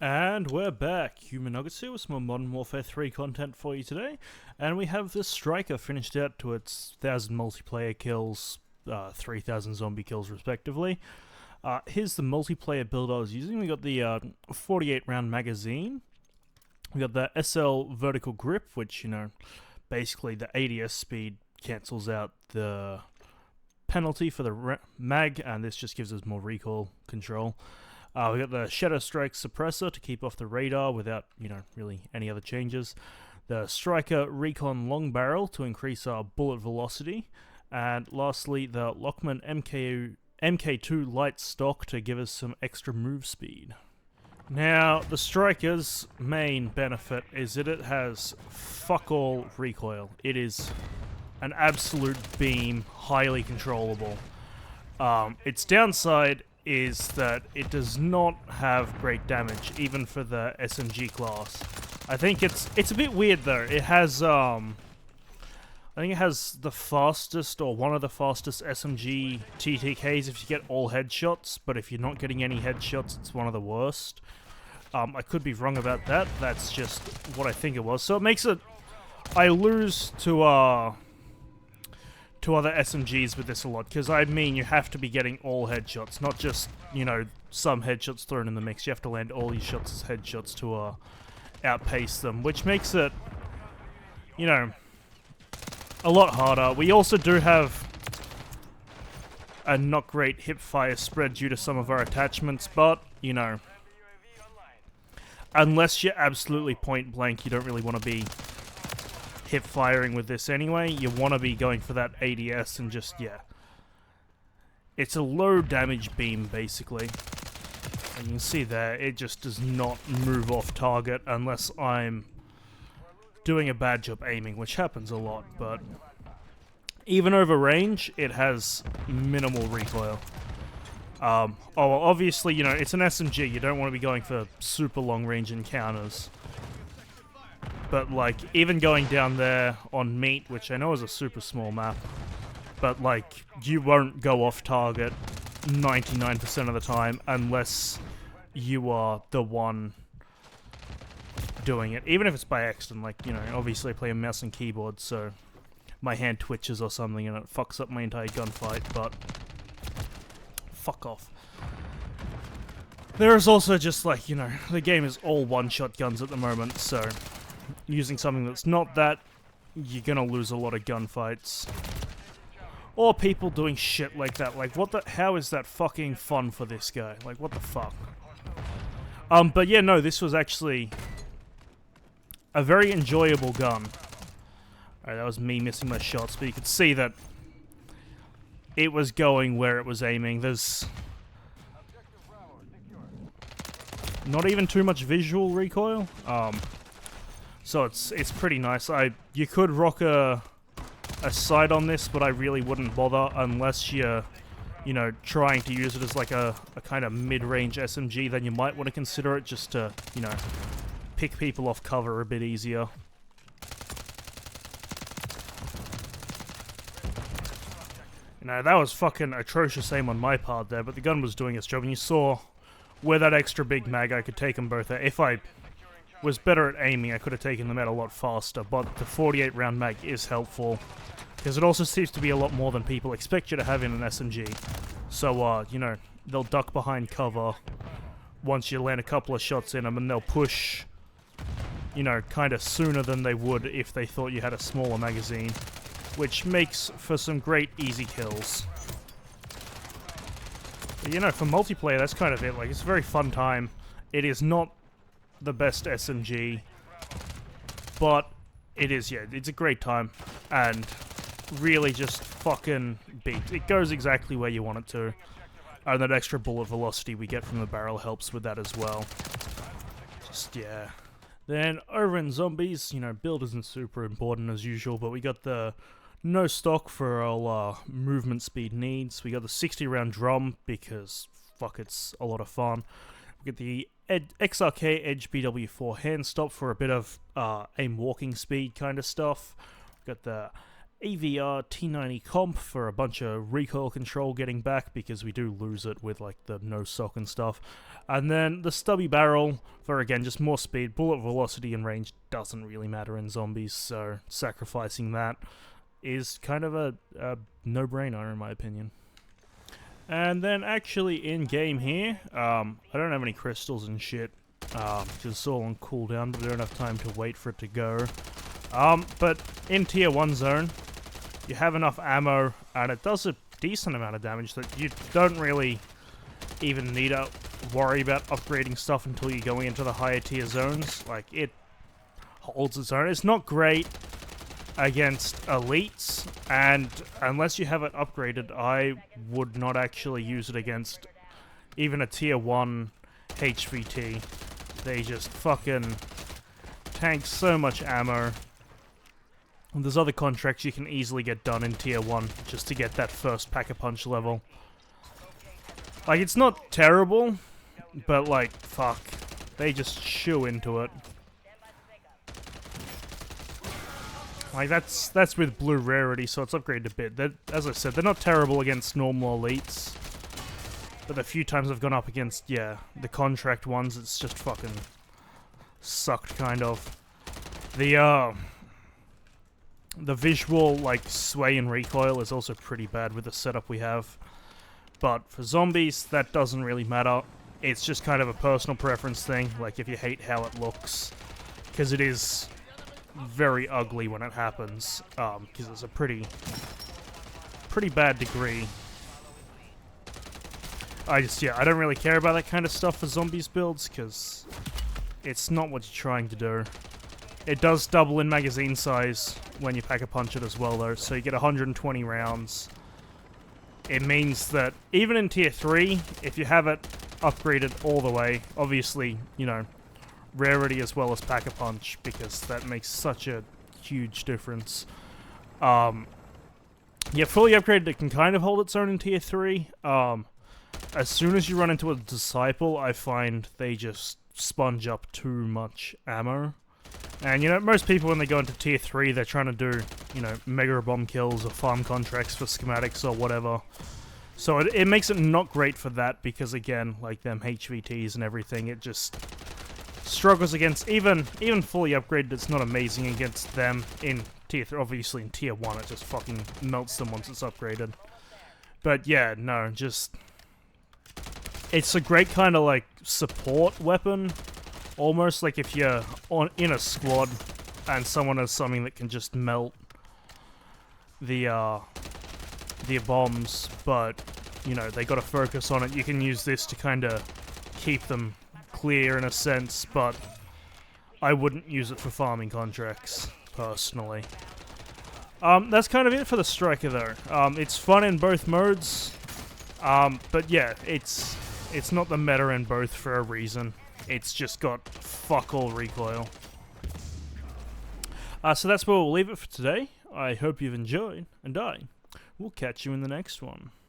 And we're back. Human Nuggets here with some more Modern Warfare 3 content for you today. And we have the Striker finished out to its 1,000 multiplayer kills, 3,000 zombie kills respectively. Here's the multiplayer build I was using. We got the 48 round magazine. We got the SL vertical grip, which, basically the ADS speed cancels out the penalty for the mag, and this just gives us more recoil control. We got the Shadow Strike suppressor to keep off the radar without, really any other changes. The Striker Recon long barrel to increase our bullet velocity. And lastly, the Lockman MK2 light stock to give us some extra move speed. Now, the Striker's main benefit is that it has fuck all recoil. It is an absolute beam, highly controllable. Its downside is that it does not have great damage, even for the SMG class. I think it's a bit weird though. It has I think it has the fastest, or one of the fastest SMG TTKs if you get all headshots, but if you're not getting any headshots, it's one of the worst. I could be wrong about that. That's just what I think it was. So it makes it, I lose to other SMGs with this a lot, because you have to be getting all headshots, not just, some headshots thrown in the mix. You have to land all your shots as headshots to outpace them, which makes it, a lot harder. We also do have a not great hip fire spread due to some of our attachments, but, unless you're absolutely point blank, you don't really want to be hip firing with this anyway. You want to be going for that ADS and just, it's a low damage beam basically. And you can see there, it just does not move off target unless I'm doing a bad job aiming, which happens a lot, but even over range, it has minimal recoil. Obviously, it's an SMG, you don't want to be going for super long range encounters. But, even going down there on Meat, which I know is a super small map, but, you won't go off target 99% of the time unless you are the one doing it. Even if it's by accident, obviously I play a mouse and keyboard, so my hand twitches or something and it fucks up my entire gunfight, but fuck off. There is also just, the game is all one-shot guns at the moment, so using something that's not that, you're gonna lose a lot of gunfights. Or people doing shit like that. How is that fucking fun for this guy? What the fuck? But yeah, no, this was actually a very enjoyable gun. Alright, that was me missing my shots, but you could see that it was going where it was aiming. There's not even too much visual recoil. So it's pretty nice. You could rock a sight on this, but I really wouldn't bother unless you're, trying to use it as a kind of mid-range SMG. Then you might want to consider it just to, pick people off cover a bit easier. That was fucking atrocious aim on my part there, but the gun was doing its job, and you saw where that extra big mag, I could take them both out. If I was better at aiming, I could have taken them out a lot faster, but the 48 round mag is helpful, because it also seems to be a lot more than people expect you to have in an SMG. So, they'll duck behind cover once you land a couple of shots in them, and they'll push, kind of sooner than they would if they thought you had a smaller magazine, which makes for some great easy kills. But, for multiplayer, that's kind of it. It's a very fun time. It is not the best SMG, but it is, it's a great time, and really just fucking beat. It goes exactly where you want it to, and that extra bullet velocity we get from the barrel helps with that as well. Just, Then, over in zombies, build isn't super important as usual, but we got the no stock for our movement speed needs. We got the 60 round drum, because, fuck, it's a lot of fun. We get the XRK Edge BW4 hand stop for a bit of aim walking speed kind of stuff. We got the AVR T90 comp for a bunch of recoil control getting back, because we do lose it with like the no sock and stuff. And then the stubby barrel for, again, just more speed. Bullet velocity and range doesn't really matter in zombies, so sacrificing that is kind of a no-brainer in my opinion. And then actually in game here, I don't have any crystals and shit, because it's all on cooldown, but I don't have time to wait for it to go. But in tier 1 zone, you have enough ammo, and it does a decent amount of damage that you don't really even need to worry about upgrading stuff until you're going into the higher tier zones. Like, it holds its own. It's not great against elites, and unless you have it upgraded, I would not actually use it against even a tier 1 HVT. They just fucking tank so much ammo. And there's other contracts you can easily get done in tier 1 just to get that first pack-a-punch level. Like, it's not terrible, but like, fuck. They just shoo into it. Like, that's with blue rarity, so it's upgraded a bit. As I said, they're not terrible against normal elites. But the few times I've gone up against, yeah, the contract ones, it's just fucking sucked, kind of. The visual, like, sway and recoil is also pretty bad with the setup we have. But for zombies, that doesn't really matter. It's just kind of a personal preference thing, like if you hate how it looks. Because it is very ugly when it happens, because it's a pretty bad degree. I don't really care about that kind of stuff for zombies builds, because it's not what you're trying to do. It does double in magazine size when you pack-a-punch it as well, though, so you get 120 rounds. It means that even in tier 3, if you have it upgraded all the way, obviously, you know, rarity as well as pack-a-punch, because that makes such a huge difference. Yeah, fully upgraded, it can kind of hold its own in tier 3. As soon as you run into a disciple, I find they just sponge up too much ammo. And, you know, most people when they go into tier 3, they're trying to do, you know, mega bomb kills or farm contracts for schematics or whatever. So it makes it not great for that, because again, like them HVTs and everything, it just struggles against, even fully upgraded, it's not amazing against them in tier 3. Obviously in tier 1, it just fucking melts them once it's upgraded. But yeah, no, just, it's a great kind of like support weapon. Almost like if you're in a squad and someone has something that can just melt the bombs, but, you know, they gotta focus on it. You can use this to kind of keep them clear in a sense, but I wouldn't use it for farming contracts, personally. That's kind of it for the Striker, though. It's fun in both modes, but yeah, it's not the meta in both for a reason. It's just got fuck all recoil. So that's where we'll leave it for today. I hope you've enjoyed, and I will catch you in the next one.